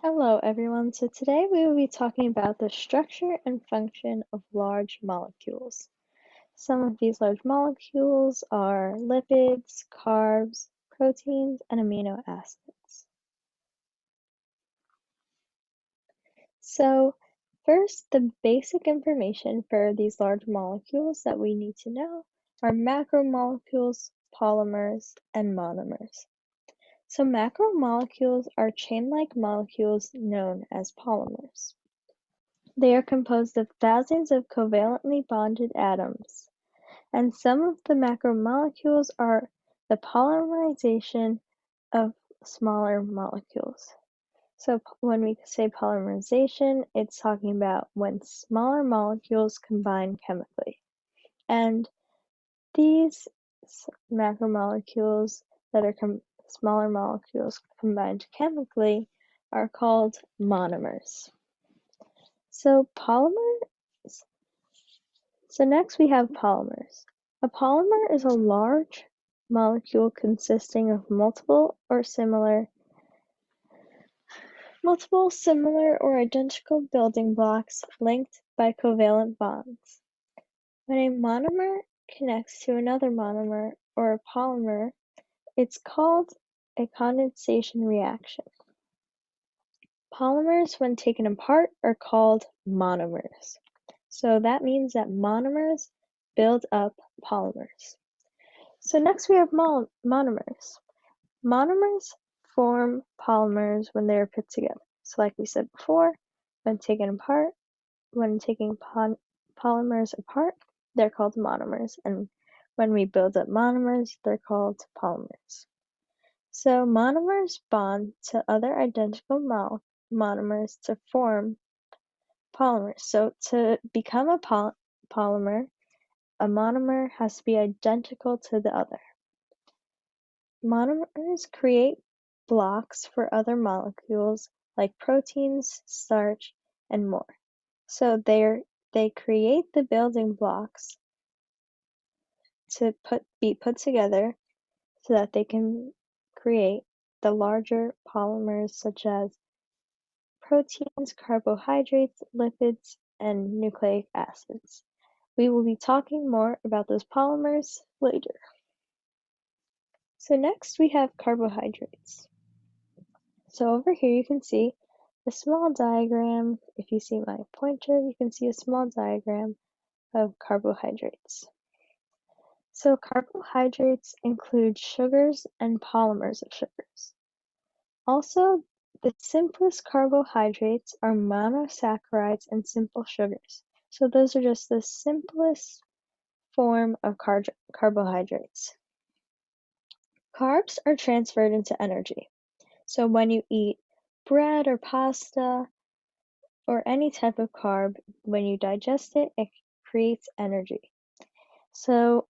Hello everyone, so today we will be talking about the structure and function of large molecules. Some of these large molecules are lipids, carbs, proteins, and amino acids. So first, the basic information for these large molecules that we need to know are macromolecules, polymers, and monomers. So macromolecules are chain-like molecules known as polymers. They are composed of thousands of covalently bonded atoms, and some of the macromolecules are the polymerization of smaller molecules. So when we say polymerization, it's talking about when smaller molecules combine chemically. And these macromolecules that are smaller molecules combined chemically are called monomers. So next we have polymers. A polymer is a large molecule consisting of multiple similar or identical building blocks linked by covalent bonds. When a monomer connects to another monomer or a polymer, it's called a condensation reaction. Polymers, when taken apart, are called monomers. So that means that monomers build up polymers. So next we have monomers. Monomers form polymers when they are put together. So like we said before, when taking polymers apart, they're called monomers. And when we build up monomers, they're called polymers. So monomers bond to other identical monomers to form polymers. So to become a polymer, a monomer has to be identical to the other. Monomers create blocks for other molecules like proteins, starch, and more. So they create the building blocks to be put together so that they can create the larger polymers such as proteins, carbohydrates, lipids, and nucleic acids. We will be talking more about those polymers later. So next we have carbohydrates. So over here you can see a small diagram. If you see my pointer, you can see a small diagram of carbohydrates. So carbohydrates include sugars and polymers of sugars. Also, the simplest carbohydrates are monosaccharides and simple sugars. So those are just the simplest form of carbohydrates. Carbs are transferred into energy. So when you eat bread or pasta or any type of carb, when you digest it, it creates energy. So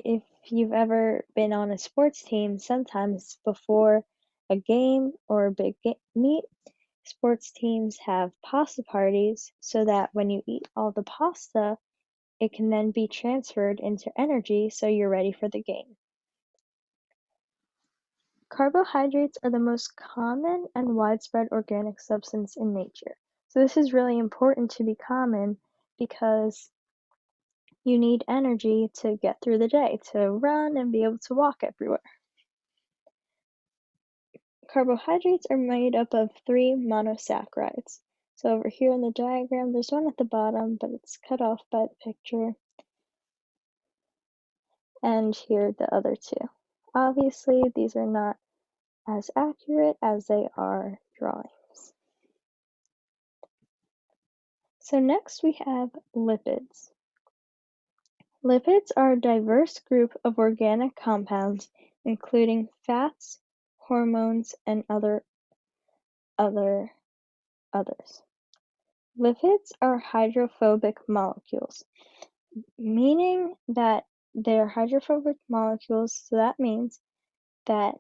if you've ever been on a sports team, sometimes before a game or a big meet, sports teams have pasta parties so that when you eat all the pasta, it can then be transferred into energy so you're ready for the game. Carbohydrates are the most common and widespread organic substance in nature. So this is really important to be common because you need energy to get through the day, to run and be able to walk everywhere. Carbohydrates are made up of 3 monosaccharides. So over here in the diagram, there's one at the bottom, but it's cut off by the picture. And here the other 2. Obviously, these are not as accurate as they are drawings. So next we have lipids. Lipids are a diverse group of organic compounds, including fats, hormones, and others. Lipids are hydrophobic molecules, meaning that they're hydrophobic molecules, so that means that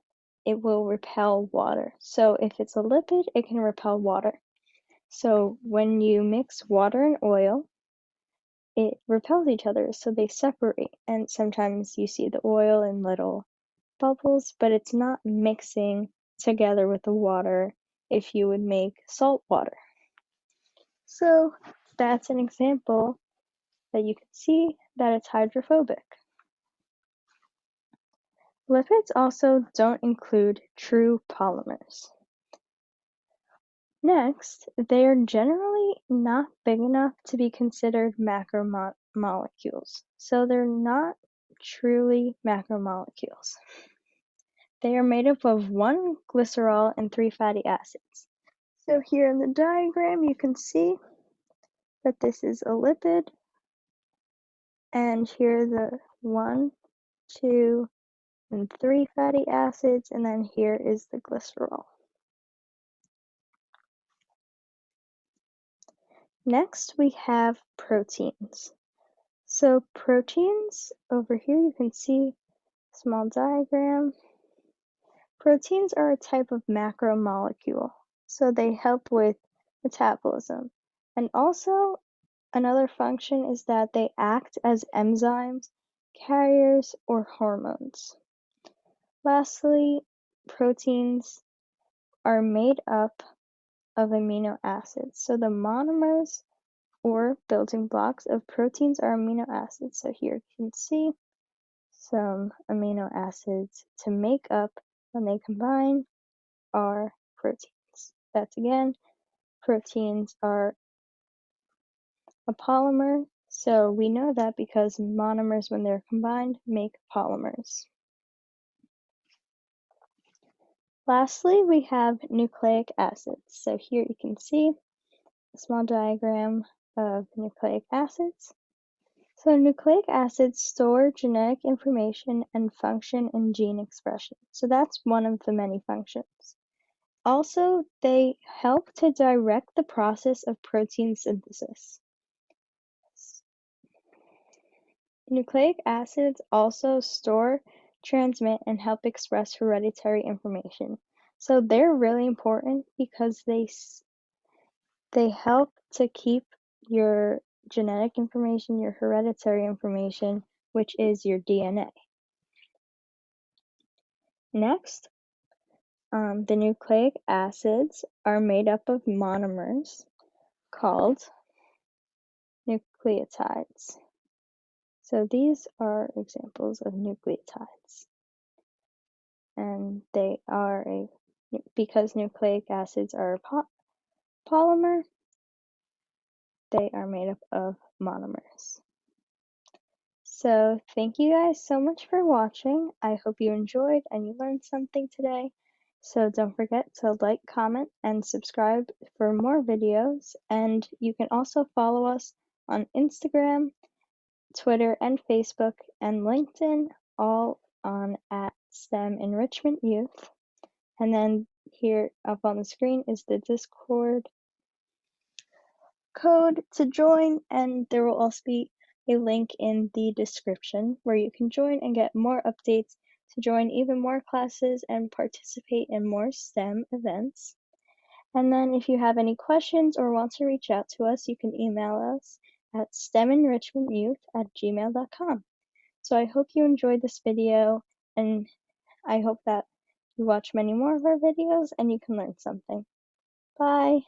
it will repel water. So if it's a lipid, it can repel water. So when you mix water and oil, it repels each other, so they separate. And sometimes you see the oil in little bubbles, but it's not mixing together with the water if you would make salt water. So that's an example that you can see that it's hydrophobic. Lipids also don't include true polymers. Next, they are generally not big enough to be considered macromolecules, so they're not truly macromolecules. They are made up of 1 glycerol and 3 fatty acids. So here in the diagram, you can see that this is a lipid, and here are the 1, 2, and 3 fatty acids, and then here is the glycerol. Next, we have proteins. So proteins, over here you can see a small diagram. Proteins are a type of macromolecule, so they help with metabolism. And also, another function is that they act as enzymes, carriers, or hormones. Lastly, proteins are made up of amino acids. So the monomers or building blocks of proteins are amino acids. So here you can see some amino acids to make up, when they combine, are proteins. That's again, proteins are a polymer. So we know that because monomers, when they're combined, make polymers. Lastly, we have nucleic acids. So here you can see a small diagram of nucleic acids. So nucleic acids store genetic information and function in gene expression. So that's one of the many functions. Also, they help to direct the process of protein synthesis. Nucleic acids also store, transmit, and help express hereditary information. So they're really important because they help to keep your genetic information, your hereditary information, which is your DNA. Next, the nucleic acids are made up of monomers called nucleotides. So these are examples of nucleotides. And they are because nucleic acids are a polymer, they are made up of monomers. So thank you guys so much for watching. I hope you enjoyed and you learned something today. So don't forget to like, comment, and subscribe for more videos. And you can also follow us on Instagram, Twitter, and Facebook, and LinkedIn, all on at STEM Enrichment Youth. And then here up on the screen is the Discord code to join, and there will also be a link in the description where you can join and get more updates to join even more classes and participate in more STEM events. And then if you have any questions or want to reach out to us, you can email us at stemenrichmentyouth@gmail.com. So I hope you enjoyed this video, and I hope that you watch many more of our videos and you can learn something. Bye!